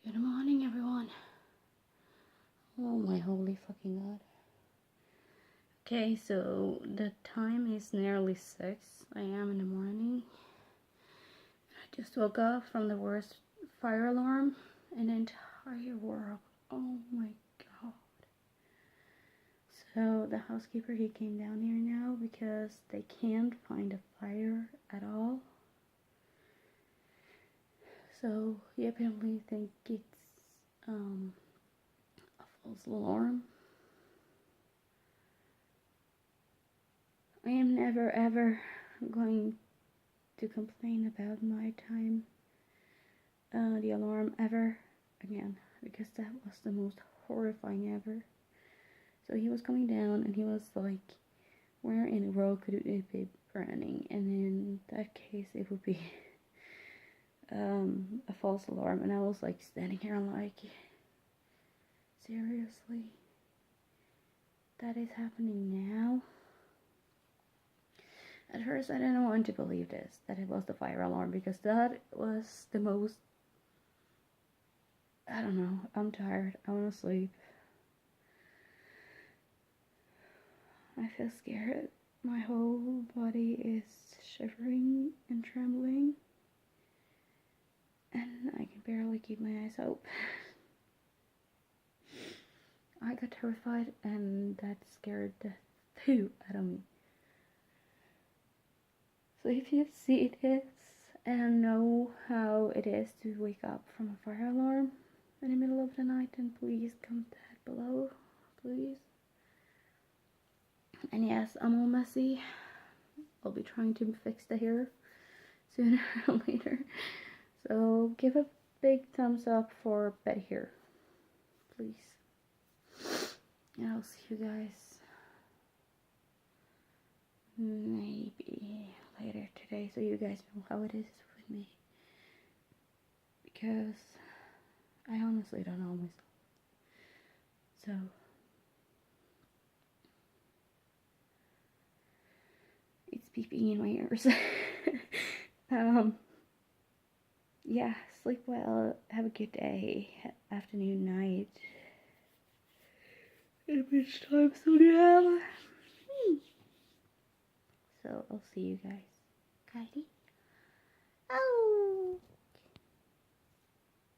Good morning, everyone. Oh my holy fucking god. Okay, so the time is nearly 6 a.m. in the morning. I just woke up from the worst fire alarm in the entire world. Oh my god. So the housekeeper, he came down here now because they can't find a fire at all. So he apparently thinks it's a false alarm. I am never ever going to complain about my time, the alarm ever again, because that was the most horrifying ever. So he was coming down and he was like, where in the world could it be burning? And in that case it would be a false alarm. And I was like standing here like, seriously? That is happening now? At first I didn't want to believe this, that it was the fire alarm, because that was the most, I don't know, I'm tired, I want to sleep. I feel scared. My whole body is shivering and trembling, and I can barely keep my eyes open. I got terrified, and that scared the poo out of me. So if you see this and know how it is to wake up from a fire alarm in the middle of the night, then please comment that below, please. And yes, I'm all messy. I'll be trying to fix the hair sooner or later. So give a big thumbs up for Betty here, please. And I'll see you guys maybe later today, so you guys know how it is with me. Because I honestly don't know myself. So it's beeping in my ears. Yeah, sleep well, have a good day, afternoon, night. And which time zone you have? So I'll see you guys. Kylie?